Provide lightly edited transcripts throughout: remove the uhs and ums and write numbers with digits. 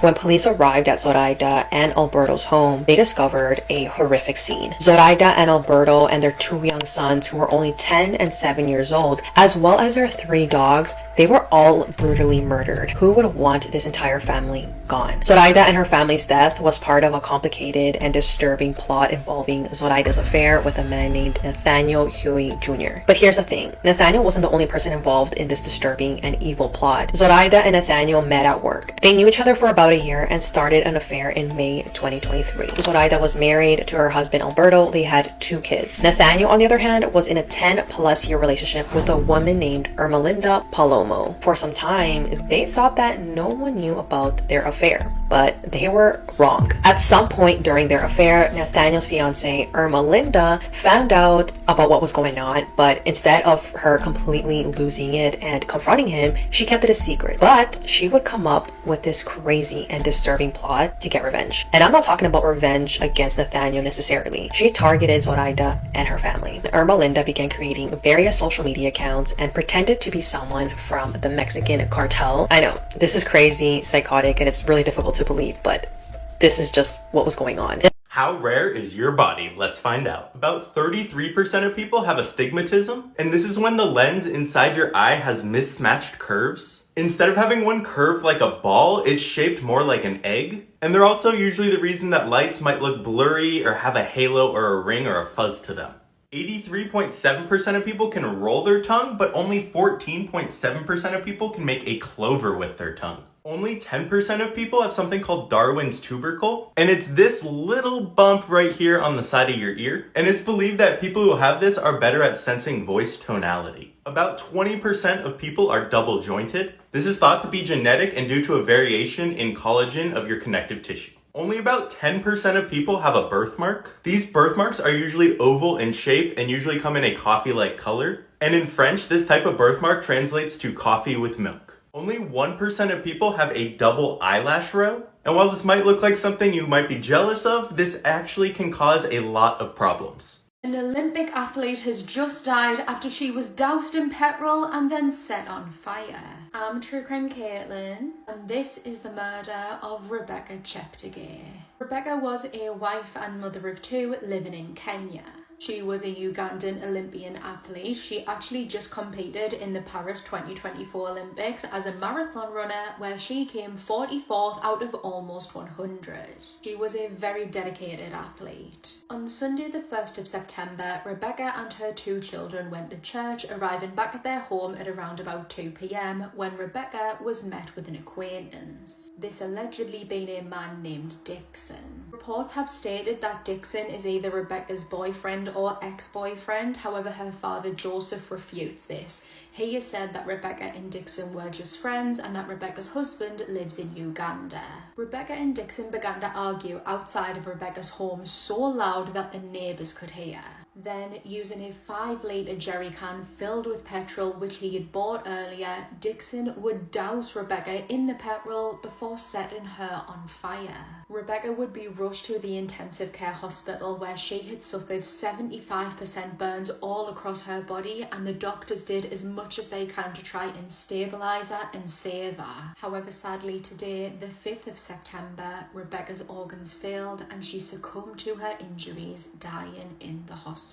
When police arrived at Zoraida and Alberto's home, they discovered a horrific scene. Zoraida and Alberto and their two young sons, who were only 10 and 7 years old, as well as their 3 dogs, they were all brutally murdered. Who would want this entire family gone? Zoraida and her family's death was part of a complicated and disturbing plot involving Zoraida's affair with a man named Nathaniel Huey Jr. But here's the thing, Nathaniel wasn't the only person involved in this disturbing and evil plot. Zoraida and Nathaniel met at work. They knew each other for about a year and started an affair in May 2023. Zoraida was married to her husband Alberto. They had 2 kids. Nathaniel, on the other hand, was in a 10+ year relationship with a woman named Ermelinda Palomo. For some time, they thought that no one knew about their affair, but they were wrong. At some point during their affair, Nathaniel's fiance Ermelinda found out about what was going on, but instead of her completely losing it and confronting him, she kept it a secret. But she would come up with this crazy and disturbing plot to get revenge. And I'm not talking about revenge against Nathaniel necessarily. She targeted Zoraida and her family. Ermelinda began creating various social media accounts and pretended to be someone from the Mexican cartel. I know, this is crazy, psychotic, and it's really difficult to believe, but this is just what was going on. How rare is your body? Let's find out. About 33% of people have astigmatism, and this is when the lens inside your eye has mismatched curves. Instead of having one curve like a ball, it's shaped more like an egg. And they're also usually the reason that lights might look blurry or have a halo or a ring or a fuzz to them. 83.7% of people can roll their tongue, but only 14.7% of people can make a clover with their tongue. Only 10% of people have something called Darwin's tubercle, and it's this little bump right here on the side of your ear. And it's believed that people who have this are better at sensing voice tonality. About 20% of people are double jointed. This is thought to be genetic and due to a variation in collagen of your connective tissue. Only about 10% of people have a birthmark. These birthmarks are usually oval in shape and usually come in a coffee-like color. And in French, this type of birthmark translates to coffee with milk. Only 1% of people have a double eyelash row. And while this might look like something you might be jealous of, this actually can cause a lot of problems. An Olympic athlete has just died after she was doused in petrol and then set on fire. I'm True Crime Caitlin, and this is the murder of Rebecca Chepigay. Rebecca was a wife and mother of 2 living in Kenya. She was a Ugandan Olympian athlete. She actually just competed in the Paris 2024 Olympics as a marathon runner, where she came 44th out of almost 100. She was a very dedicated athlete. On Sunday the 1st of September, Rebecca and her 2 children went to church, arriving back at their home at around about 2 p.m. when Rebecca was met with an acquaintance. This allegedly being a man named Dixon. Reports have stated that Dixon is either Rebecca's boyfriend or ex-boyfriend. However, her father Joseph refutes this. He has said that Rebecca and Dixon were just friends and that Rebecca's husband lives in Uganda. Rebecca and Dixon began to argue outside of Rebecca's home so loud that the neighbours could hear. Then, using a 5-litre jerry can filled with petrol which he had bought earlier, Dixon would douse Rebecca in the petrol before setting her on fire. Rebecca would be rushed to the intensive care hospital where she had suffered 75% burns all across her body, and the doctors did as much as they can to try and stabilise her and save her. However, sadly today, the 5th of September, Rebecca's organs failed and she succumbed to her injuries, dying in the hospital.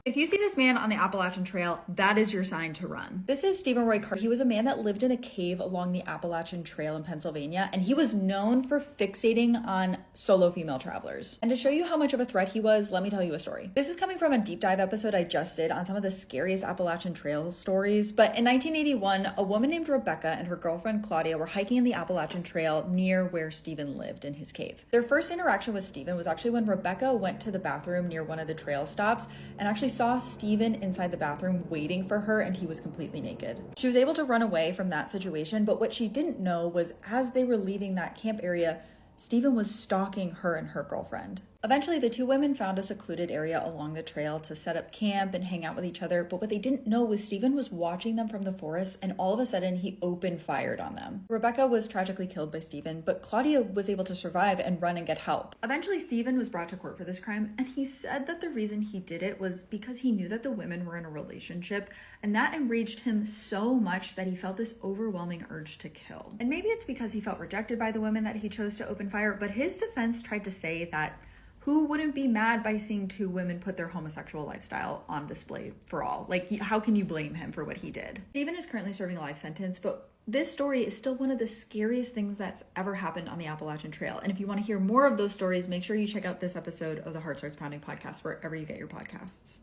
If you see this man on the Appalachian Trail, that is your sign to run. This is Stephen Roy Carter. He was a man that lived in a cave along the Appalachian Trail in Pennsylvania, and he was known for fixating on solo female travelers. And to show you how much of a threat he was, let me tell you a story. This is coming from a deep dive episode I just did on some of the scariest Appalachian Trail stories. But in 1981, a woman named Rebecca and her girlfriend Claudia were hiking in the Appalachian Trail near where Stephen lived in his cave. Their first interaction with Stephen was actually when Rebecca went to the bathroom near one of the trail stops and actually saw Stephen inside the bathroom waiting for her, and he was completely naked. She was able to run away from that situation, but what she didn't know was as they were leaving that camp area, Stephen was stalking her and her girlfriend. Eventually, the two women found a secluded area along the trail to set up camp and hang out with each other, but what they didn't know was Stephen was watching them from the forest, and all of a sudden, he opened fire on them. Rebecca was tragically killed by Stephen, but Claudia was able to survive and run and get help. Eventually, Stephen was brought to court for this crime, and he said that the reason he did it was because he knew that the women were in a relationship, and that enraged him so much that he felt this overwhelming urge to kill. And maybe it's because he felt rejected by the women that he chose to open fire, but his defense tried to say that who wouldn't be mad by seeing two women put their homosexual lifestyle on display for all? Like, how can you blame him for what he did? Stephen is currently serving a life sentence, but this story is still one of the scariest things that's ever happened on the Appalachian Trail. And if you want to hear more of those stories, make sure you check out this episode of the Heart Starts Pounding podcast, wherever you get your podcasts.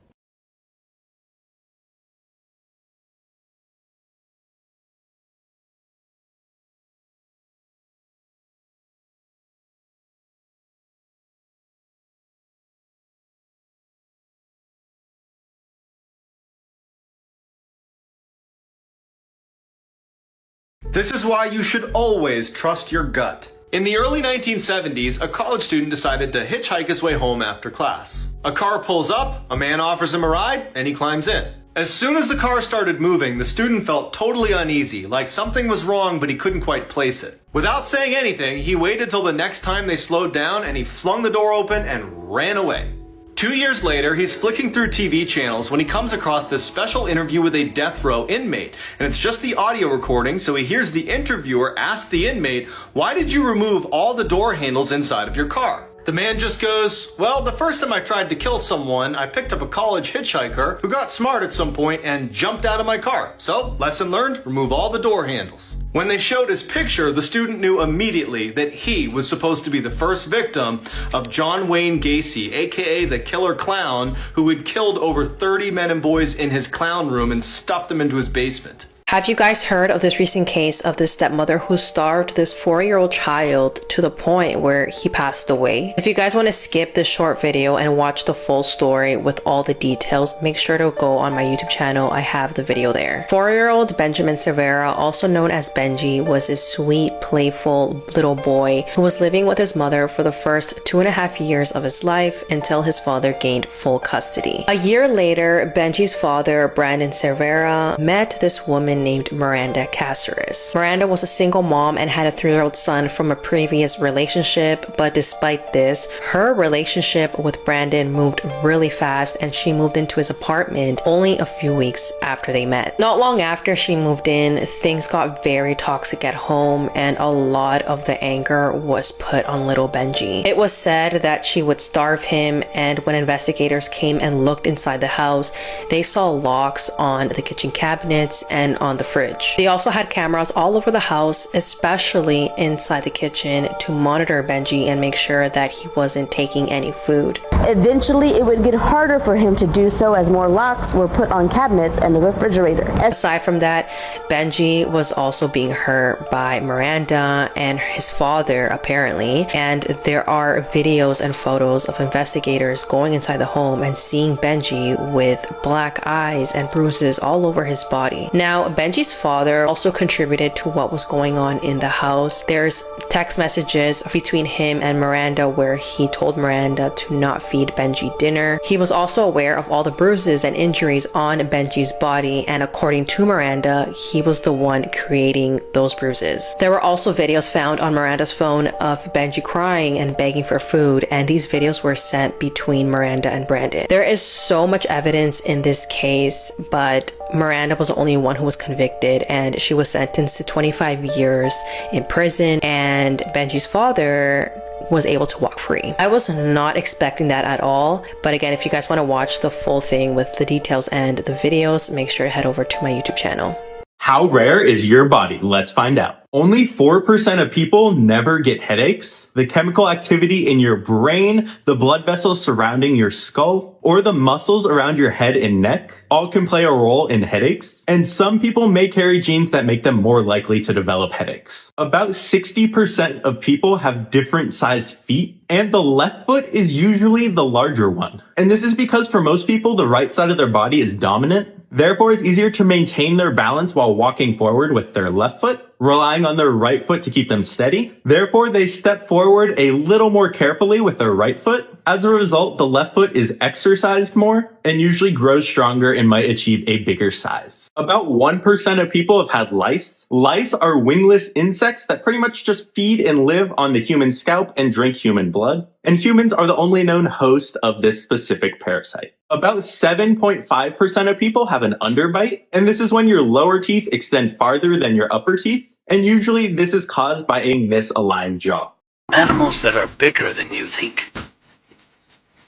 This is why you should always trust your gut. In the early 1970s, a college student decided to hitchhike his way home after class. A car pulls up, a man offers him a ride, and he climbs in. As soon as the car started moving, the student felt totally uneasy, like something was wrong but he couldn't quite place it. Without saying anything, he waited till the next time they slowed down and he flung the door open and ran away. 2 years later, he's flicking through TV channels when he comes across this special interview with a death row inmate. And it's just the audio recording, so he hears the interviewer ask the inmate, "Why did you remove all the door handles inside of your car?" The man just goes, "Well, the first time I tried to kill someone, I picked up a college hitchhiker who got smart at some point and jumped out of my car. So, lesson learned, remove all the door handles." When they showed his picture, the student knew immediately that he was supposed to be the first victim of John Wayne Gacey, aka the killer clown, who had killed over 30 men and boys in his clown room and stuffed them into his basement. Have you guys heard of this recent case of this stepmother who starved this 4-year-old child to the point where he passed away? If you guys want to skip this short video and watch the full story with all the details, make sure to go on my YouTube channel. I have the video there. 4-year-old Benjamin Cera, also known as Benji, was a sweet, playful little boy who was living with his mother for the first 2.5 years of his life until his father gained full custody. A year later, Benji's father, Brandon Cera, met this woman named Miranda Caceres. Miranda was a single mom and had a 3-year-old son from a previous relationship, but despite this, her relationship with Brandon moved really fast and she moved into his apartment only a few weeks after they met. Not long after she moved in, things got very toxic at home and a lot of the anger was put on little Benji. It was said that she would starve him, and when investigators came and looked inside the house, they saw locks on the kitchen cabinets and on the fridge. They also had cameras all over the house, especially inside the kitchen, to monitor Benji and make sure that he wasn't taking any food. Eventually, it would get harder for him to do so as more locks were put on cabinets and the refrigerator. Aside from that, Benji was also being hurt by Miranda and his father, apparently, and there are videos and photos of investigators going inside the home and seeing Benji with black eyes and bruises all over his body. Now, Benji's father also contributed to what was going on in the house. There's text messages between him and Miranda where he told Miranda to not feed Benji dinner. He was also aware of all the bruises and injuries on Benji's body, and according to Miranda, he was the one creating those bruises. There were also videos found on Miranda's phone of Benji crying and begging for food, and these videos were sent between Miranda and Brandon. There is so much evidence in this case, but Miranda was the only one who was convicted, and she was sentenced to 25 years in prison, and Benji's father was able to walk free. I was not expecting that at all, but again, if you guys want to watch the full thing with the details and the videos, make sure to head over to my YouTube channel. How rare is your body? Let's find out. Only 4% of people never get headaches. The chemical activity in your brain, the blood vessels surrounding your skull, or the muscles around your head and neck all can play a role in headaches. And some people may carry genes that make them more likely to develop headaches. About 60% of people have different sized feet, and the left foot is usually the larger one. And this is because for most people, the right side of their body is dominant. Therefore, it's easier to maintain their balance while walking forward with their left foot relying on their right foot to keep them steady. Therefore, they step forward a little more carefully with their right foot. As a result, the left foot is exercised more and usually grows stronger and might achieve a bigger size. About 1% of people have had lice. Lice are wingless insects that pretty much just feed and live on the human scalp and drink human blood. And humans are the only known host of this specific parasite. About 7.5% of people have an underbite, and this is when your lower teeth extend farther than your upper teeth, and usually this is caused by a misaligned jaw. Animals that are bigger than you think.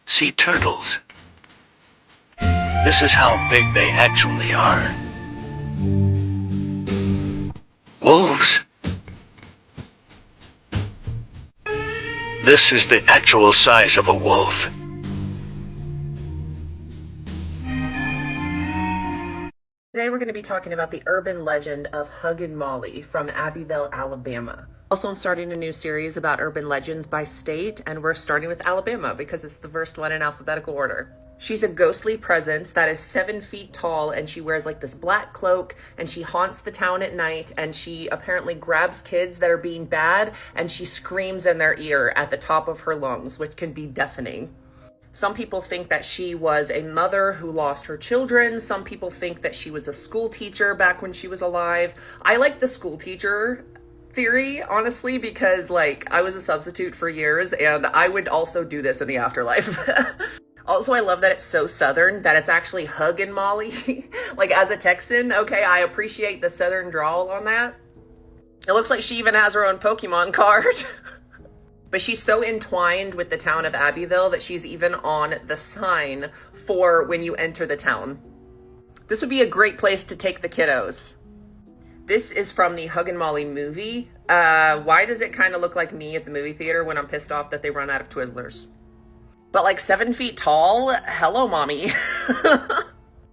Sea turtles. This is how big they actually are. Wolves. This is the actual size of a wolf. Today we're going to be talking about the urban legend of Hug and Molly from Abbeville, Alabama. Also, I'm starting a new series about urban legends by state, and we're starting with Alabama because it's the first one in alphabetical order. She's a ghostly presence that is 7 feet tall, and she wears like this black cloak, and she haunts the town at night, and she apparently grabs kids that are being bad, and she screams in their ear at the top of her lungs, which can be deafening. Some people think that she was a mother who lost her children. Some people think that she was a school teacher back when she was alive. I like the school teacher theory, honestly, because like I was a substitute for years and I would also do this in the afterlife. Also, I love that it's so southern that it's actually Hug and Molly. Like as a Texan, okay, I appreciate the southern drawl on that. It looks like she even has her own Pokemon card. But she's so entwined with the town of Abbeville that she's even on the sign for when you enter the town. This would be a great place to take the kiddos. This is from the Hug and Molly movie. Why does it kind of look like me at the movie theater when I'm pissed off that they run out of Twizzlers? But like 7 feet tall? Hello, mommy.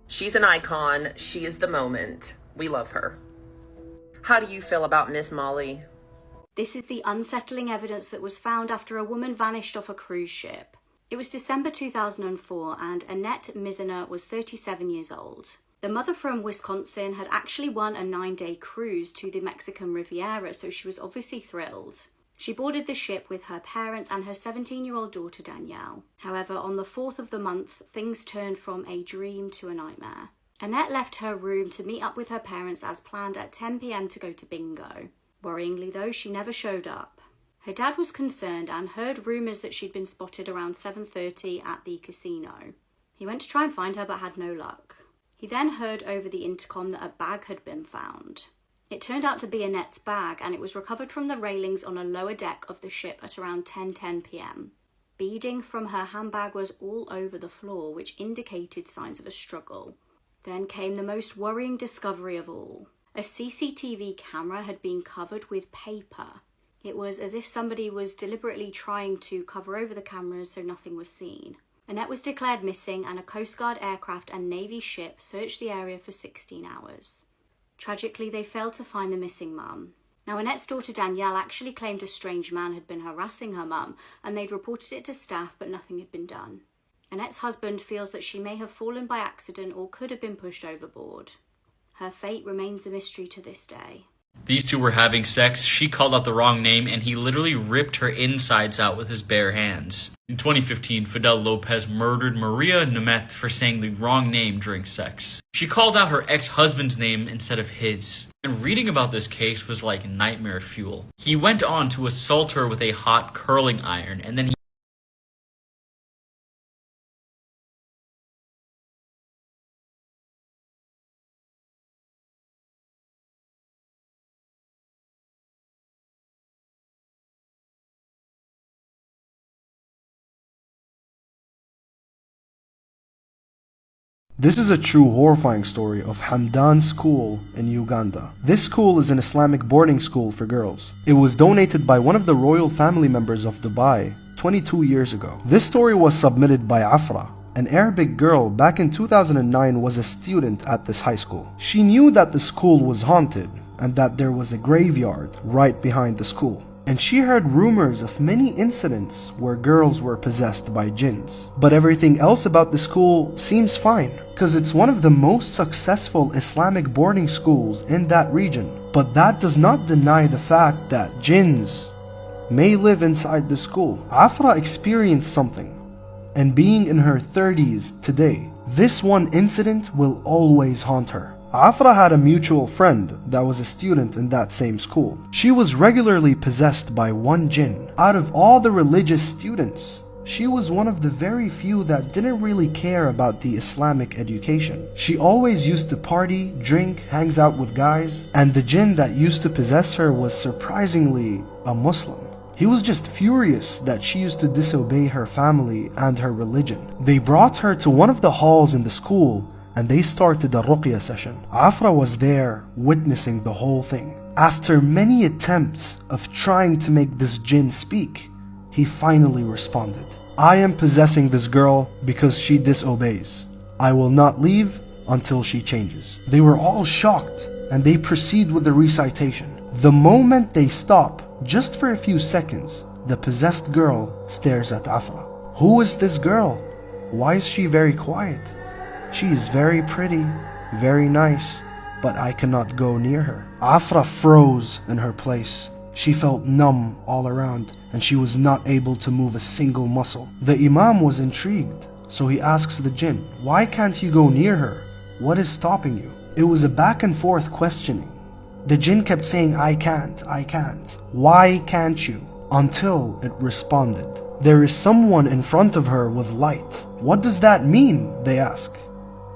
She's an icon. She is the moment. We love her. How do you feel about Miss Molly? This is the unsettling evidence that was found after a woman vanished off a cruise ship. It was December 2004 and Annette Mizner was 37 years old. The mother from Wisconsin had actually won a 9-day cruise to the Mexican Riviera, so she was obviously thrilled. She boarded the ship with her parents and her 17-year-old daughter Danielle. However, on the 4th of the month, things turned from a dream to a nightmare. Annette left her room to meet up with her parents as planned at 10 p.m. to go to bingo. Worryingly though, she never showed up. Her dad was concerned and heard rumours that she'd been spotted around 7:30 at the casino. He went to try and find her but had no luck. He then heard over the intercom that a bag had been found. It turned out to be Annette's bag and it was recovered from the railings on a lower deck of the ship at around 10:10 p.m. Beading from her handbag was all over the floor, which indicated signs of a struggle. Then came the most worrying discovery of all. A CCTV camera had been covered with paper. It was as if somebody was deliberately trying to cover over the cameras so nothing was seen. Annette was declared missing and a Coast Guard aircraft and Navy ship searched the area for 16 hours. Tragically, they failed to find the missing mum. Now, Annette's daughter Danielle actually claimed a strange man had been harassing her mum and they'd reported it to staff but nothing had been done. Annette's husband feels that she may have fallen by accident or could have been pushed overboard. Her fate remains a mystery to this day. These two were having sex, she called out the wrong name, and he literally ripped her insides out with his bare hands. In 2015, Fidel Lopez murdered Maria Nemeth for saying the wrong name during sex. She called out her ex-husband's name instead of his. And reading about this case was like nightmare fuel. He went on to assault her with a hot curling iron, and then he This is a true horrifying story of Hamdan School in Uganda. This school is an Islamic boarding school for girls. It was donated by one of the royal family members of Dubai 22 years ago. This story was submitted by Afra. An Arabic girl back in 2009 was a student at this high school. She knew that the school was haunted and that there was a graveyard right behind the school. And she heard rumors of many incidents where girls were possessed by jinns. But everything else about the school seems fine, because it's one of the most successful Islamic boarding schools in that region. But that does not deny the fact that jinns may live inside the school. Afra experienced something, and being in her 30s today, this one incident will always haunt her. Afra had a mutual friend that was a student in that same school. She was regularly possessed by one jinn. Out of all the religious students, she was one of the very few that didn't really care about the Islamic education. She always used to party, drink, hangs out with guys, and the jinn that used to possess her was surprisingly a Muslim. He was just furious that she used to disobey her family and her religion. They brought her to one of the halls in the school and they started a ruqya session. Afra was there witnessing the whole thing. After many attempts of trying to make this jinn speak, he finally responded. I am possessing this girl because she disobeys. I will not leave until she changes. They were all shocked and they proceed with the recitation. The moment they stop, just for a few seconds, the possessed girl stares at Afra. Who is this girl? Why is she very quiet? She is very pretty, very nice, but I cannot go near her. Afra froze in her place. She felt numb all around and she was not able to move a single muscle. The Imam was intrigued, so he asks the jinn, why can't you go near her? What is stopping you? It was a back and forth questioning. The jinn kept saying, I can't. Why can't you? Until it responded. There is someone in front of her with light. What does that mean? They ask.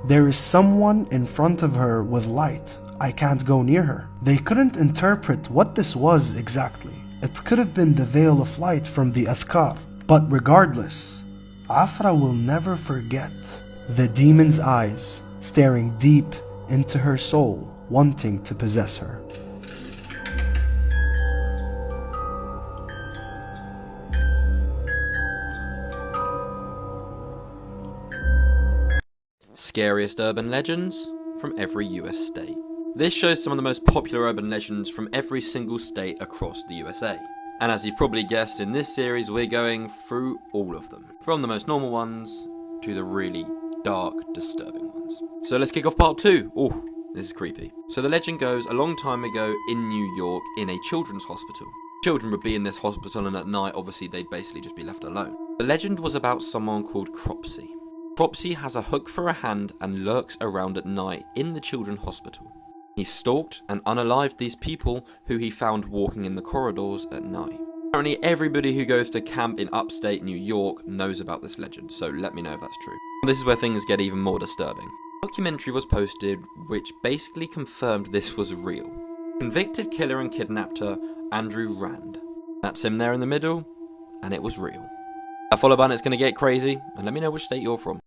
There is someone in front of her with light. I can't go near her. They couldn't interpret what this was exactly. It could have been the veil of light from the Adhkar. But regardless, Afra will never forget the demon's eyes staring deep into her soul, wanting to possess her. Scariest urban legends from every US state. This shows some of the most popular urban legends from every single state across the USA. And as you've probably guessed, in this series we're going through all of them, from the most normal ones to the really dark, disturbing ones. So let's kick off part 2. Oh, this is creepy. So the legend goes, a long time ago in New York, in a children's hospital. Children would be in this hospital and at night obviously they'd basically just be left alone. The legend was about someone called Cropsy. Cropsy has a hook for a hand and lurks around at night in the children's hospital. He stalked and unalived these people who he found walking in the corridors at night. Apparently everybody who goes to camp in upstate New York knows about this legend, so let me know if that's true. This is where things get even more disturbing. A documentary was posted which basically confirmed this was real. Convicted killer and kidnapper Andrew Rand. That's him there in the middle, and it was real. That follow button is going to get crazy, and let me know which state you're from.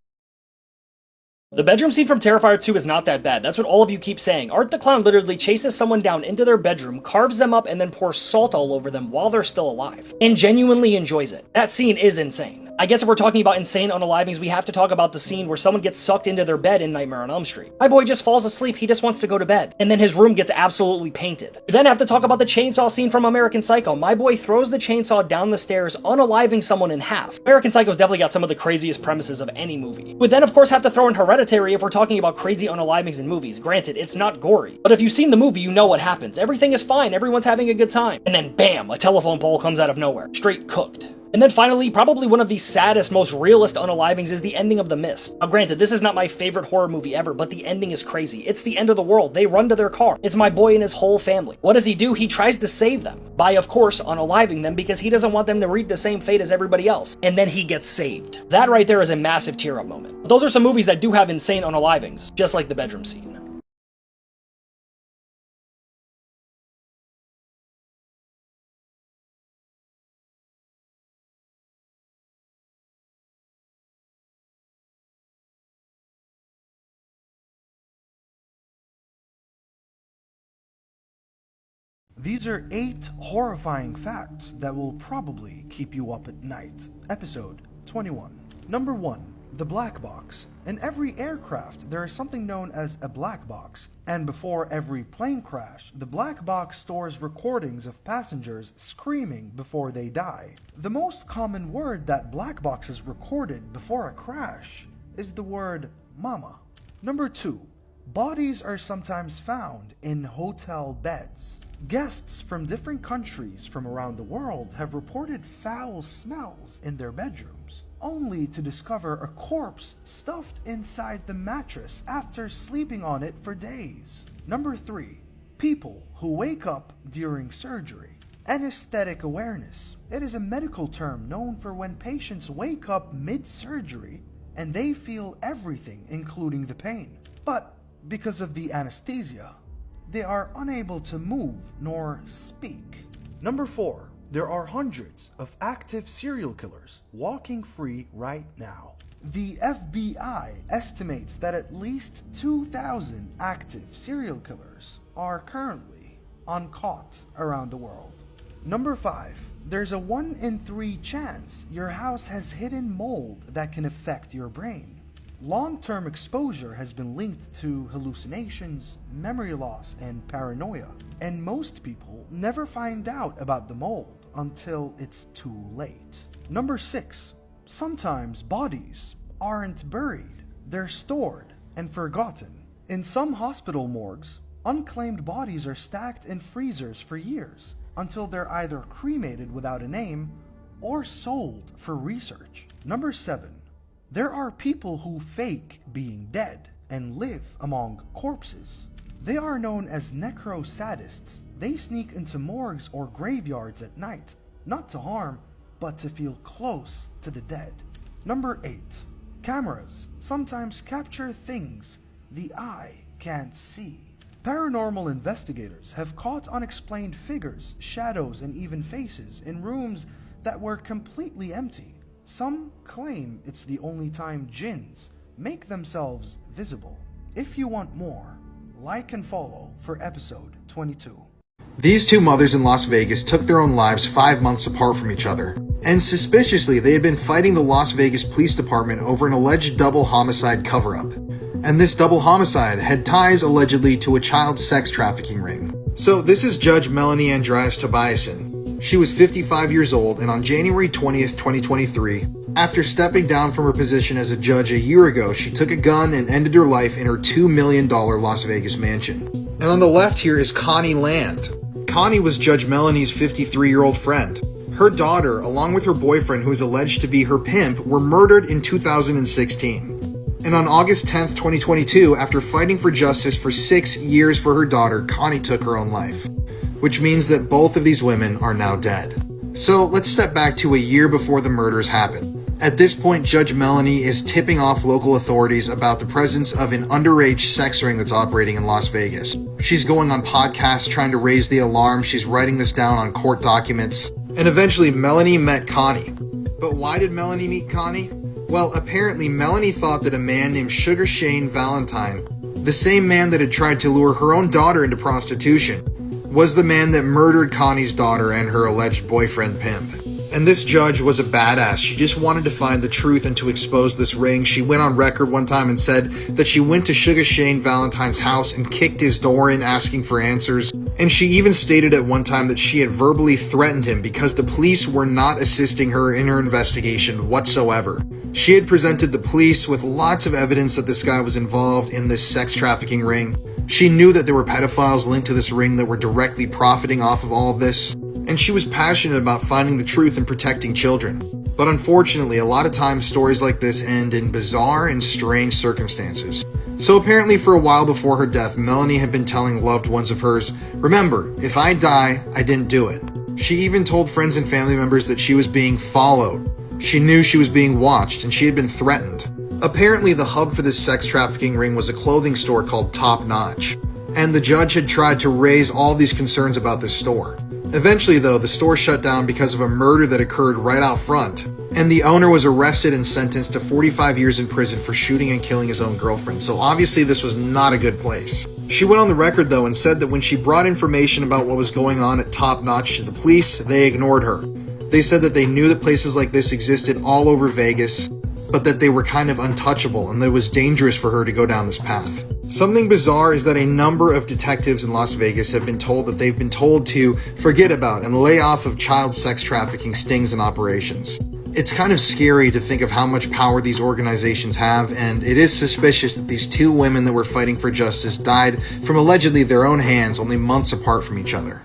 The bedroom scene from Terrifier 2 is not that bad, that's what all of you keep saying. Art the Clown literally chases someone down into their bedroom, carves them up, and then pours salt all over them while they're still alive. And genuinely enjoys it. That scene is insane. I guess if we're talking about insane unalivings, we have to talk about the scene where someone gets sucked into their bed in Nightmare on Elm Street. My boy just falls asleep, he just wants to go to bed. And then his room gets absolutely painted. We then have to talk about the chainsaw scene from American Psycho. My boy throws the chainsaw down the stairs, unaliving someone in half. American Psycho's definitely got some of the craziest premises of any movie. We then of course have to throw in Hereditary if we're talking about crazy unalivings in movies. Granted, it's not gory. But if you've seen the movie, you know what happens. Everything is fine, everyone's having a good time. And then bam, a telephone pole comes out of nowhere. Straight cooked. And then finally, probably one of the saddest, most realist unalivings is the ending of The Mist. Now granted, this is not my favorite horror movie ever, but the ending is crazy. It's the end of the world. They run to their car. It's my boy and his whole family. What does he do? He tries to save them. By, of course, unaliving them because he doesn't want them to reap the same fate as everybody else. And then he gets saved. That right there is a massive tear-up moment. But those are some movies that do have insane unalivings, just like the bedroom scene. These are 8 horrifying facts that will probably keep you up at night. Episode 21. Number 1. The black box. In every aircraft, there is something known as a black box. And before every plane crash, the black box stores recordings of passengers screaming before they die. The most common word that black boxes recorded before a crash is the word mama. Number 2. Bodies are sometimes found in hotel beds. Guests from different countries from around the world have reported foul smells in their bedrooms, only to discover a corpse stuffed inside the mattress after sleeping on it for days. Number 3. People who wake up during surgery. Anesthetic awareness. It is a medical term known for when patients wake up mid-surgery and they feel everything, including the pain. But because of the anesthesia, they are unable to move nor speak. Number 4. There are hundreds of active serial killers walking free right now. The FBI estimates that at least 2,000 active serial killers are currently uncaught around the world. Number 5. There's a 1 in 3 chance your house has hidden mold that can affect your brain. Long-term exposure has been linked to hallucinations, memory loss, and paranoia, and most people never find out about the mold until it's too late. Number 6. Sometimes bodies aren't buried, they're stored and forgotten. In some hospital morgues, unclaimed bodies are stacked in freezers for years until they're either cremated without a name or sold for research. Number 7. There are people who fake being dead and live among corpses. They are known as necrosadists. They sneak into morgues or graveyards at night, not to harm, but to feel close to the dead. Number 8. Cameras sometimes capture things the eye can't see. Paranormal investigators have caught unexplained figures, shadows, and even faces in rooms that were completely empty. Some claim it's the only time jinns make themselves visible. If you want more, like and follow for episode 22. These two mothers in Las Vegas took their own lives 5 months apart from each other, and suspiciously they had been fighting the Las Vegas Police Department over an alleged double homicide cover-up. And this double homicide had ties allegedly to a child sex trafficking ring. So this is Judge Melanie Andreas Tobiasen. She was 55 years old, and on January 20th, 2023, after stepping down from her position as a judge a year ago, she took a gun and ended her life in her $2 million Las Vegas mansion. And on the left here is Connie Land. Connie was Judge Melanie's 53-year-old friend. Her daughter, along with her boyfriend, who is alleged to be her pimp, were murdered in 2016. And on August 10th, 2022, after fighting for justice for 6 years for her daughter, Connie took her own life, which means that both of these women are now dead. So let's step back to a year before the murders happened. At this point, Judge Melanie is tipping off local authorities about the presence of an underage sex ring that's operating in Las Vegas. She's going on podcasts trying to raise the alarm. She's writing this down on court documents. And eventually, Melanie met Connie. But why did Melanie meet Connie? Well, apparently Melanie thought that a man named Sugar Shane Valentine, the same man that had tried to lure her own daughter into prostitution, was the man that murdered Connie's daughter and her alleged boyfriend pimp. And this judge was a badass. She just wanted to find the truth and to expose this ring. She went on record one time and said that she went to Sugar Shane Valentine's house and kicked his door in asking for answers. And she even stated at one time that she had verbally threatened him because the police were not assisting her in her investigation whatsoever. She had presented the police with lots of evidence that this guy was involved in this sex trafficking ring. She knew that there were pedophiles linked to this ring that were directly profiting off of all of this. And she was passionate about finding the truth and protecting children. But unfortunately, a lot of times stories like this end in bizarre and strange circumstances. So apparently for a while before her death, Melanie had been telling loved ones of hers, "Remember, if I die, I didn't do it." She even told friends and family members that she was being followed. She knew she was being watched and she had been threatened. Apparently the hub for this sex trafficking ring was a clothing store called Top Notch. And the judge had tried to raise all these concerns about this store. Eventually though, the store shut down because of a murder that occurred right out front. And the owner was arrested and sentenced to 45 years in prison for shooting and killing his own girlfriend. So obviously this was not a good place. She went on the record though and said that when she brought information about what was going on at Top Notch to the police, they ignored her. They said that they knew that places like this existed all over Vegas, but that they were kind of untouchable and that it was dangerous for her to go down this path. Something bizarre is that a number of detectives in Las Vegas have been told that they've been told to forget about and lay off of child sex trafficking stings and operations. It's kind of scary to think of how much power these organizations have, and it is suspicious that these two women that were fighting for justice died from allegedly their own hands only months apart from each other.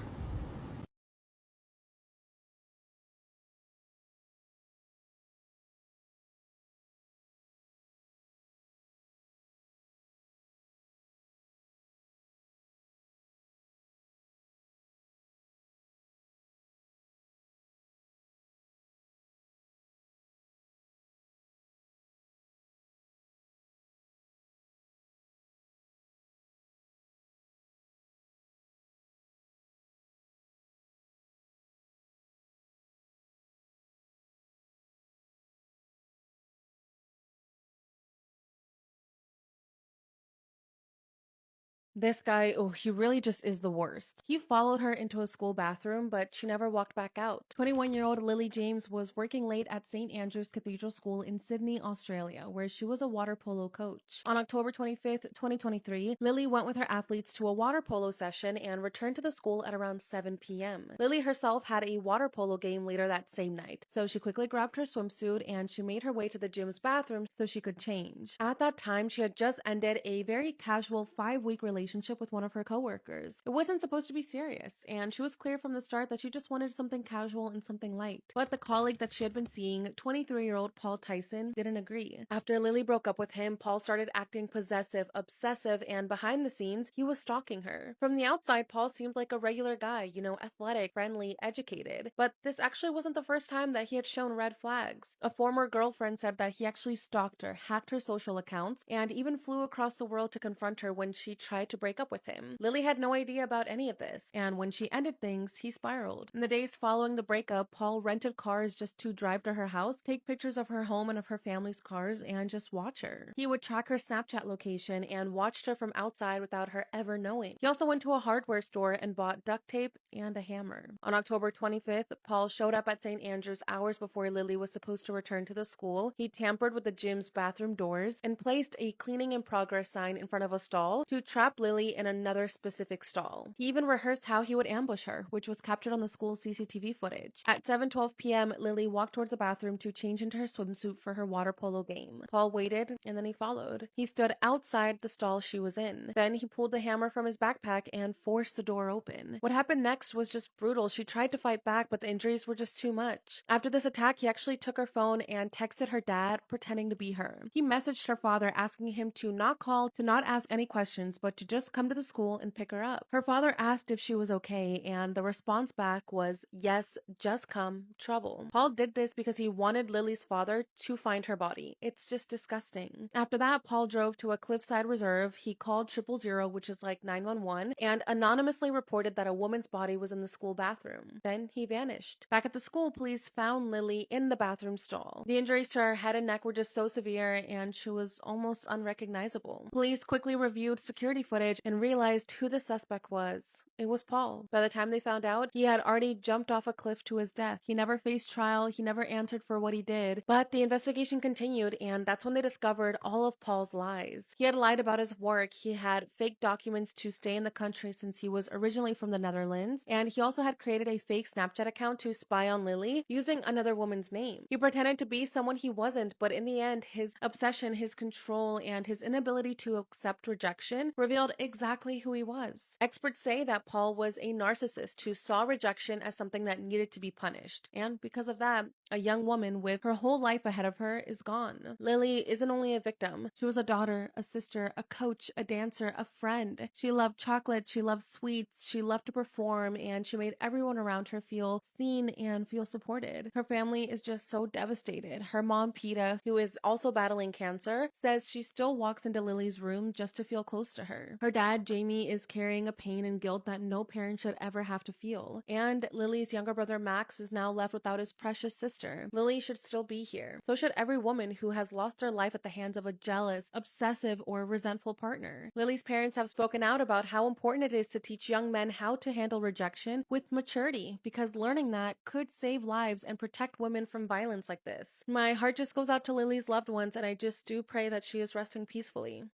This guy, oh, he really just is the worst. He followed her into a school bathroom, but she never walked back out. 21-year-old Lily James was working late at St. Andrew's Cathedral School in Sydney, Australia, where she was a water polo coach. On October 25th, 2023, Lily went with her athletes to a water polo session and returned to the school at around 7 p.m. Lily herself had a water polo game later that same night, so she quickly grabbed her swimsuit and she made her way to the gym's bathroom so she could change. At that time, she had just ended a very casual 5-week relationship with one of her coworkers. It wasn't supposed to be serious, and she was clear from the start that she just wanted something casual and something light. But the colleague that she had been seeing, 23-year-old Paul Tyson, didn't agree. After Lily broke up with him, Paul started acting possessive, obsessive, and behind the scenes, he was stalking her. From the outside, Paul seemed like a regular guy, athletic, friendly, educated. But this actually wasn't the first time that he had shown red flags. A former girlfriend said that he actually stalked her, hacked her social accounts, and even flew across the world to confront her when she tried to break up with him. Lily had no idea about any of this, and when she ended things, he spiraled. In the days following the breakup, Paul rented cars just to drive to her house, take pictures of her home and of her family's cars, and just watch her. He would track her Snapchat location and watched her from outside without her ever knowing. He also went to a hardware store and bought duct tape and a hammer. On October 25th, Paul showed up at St. Andrews hours before Lily was supposed to return to the school. He tampered with the gym's bathroom doors and placed a cleaning in progress sign in front of a stall to trap Lily in another specific stall. He even rehearsed how he would ambush her, which was captured on the school's CCTV footage. At 7:12 p.m., Lily walked towards the bathroom to change into her swimsuit for her water polo game. Paul waited, and then he followed. He stood outside the stall she was in. Then he pulled the hammer from his backpack and forced the door open. What happened next was just brutal. She tried to fight back, but the injuries were just too much. After this attack, he actually took her phone and texted her dad, pretending to be her. He messaged her father, asking him to not call, to not ask any questions, but to just come to the school and pick her up. Her father asked if she was okay, and the response back was, "Yes, just come, trouble." Paul did this because he wanted Lily's father to find her body. It's just disgusting. After that, Paul drove to a cliffside reserve. He called 000, which is like 911, and anonymously reported that a woman's body was in the school bathroom. Then he vanished. Back at the school, police found Lily in the bathroom stall. The injuries to her head and neck were just so severe, and she was almost unrecognizable. Police quickly reviewed security footage and realized who the suspect was. It was Paul. By the time they found out, he had already jumped off a cliff to his death. He never faced trial, he never answered for what he did, but the investigation continued, and that's when they discovered all of Paul's lies. He had lied about his work, he had fake documents to stay in the country since he was originally from the Netherlands, and he also had created a fake Snapchat account to spy on Lily using another woman's name. He pretended to be someone he wasn't, but in the end, his obsession, his control, and his inability to accept rejection revealed exactly who he was. Experts say that Paul was a narcissist who saw rejection as something that needed to be punished, and because of that, a young woman with her whole life ahead of her is gone. Lily isn't only a victim, she was a daughter, a sister, a coach, a dancer, a friend. She loved chocolate, she loved sweets, she loved to perform, and she made everyone around her feel seen and feel supported. Her family is just so devastated. Her mom, Peta, who is also battling cancer, says she still walks into Lily's room just to feel close to her. Her dad, Jamie, is carrying a pain and guilt that no parent should ever have to feel. And Lily's younger brother, Max, is now left without his precious sister. Lily should still be here. So should every woman who has lost her life at the hands of a jealous, obsessive, or resentful partner. Lily's parents have spoken out about how important it is to teach young men how to handle rejection with maturity, because learning that could save lives and protect women from violence like this. My heart just goes out to Lily's loved ones, and I just do pray that she is resting peacefully.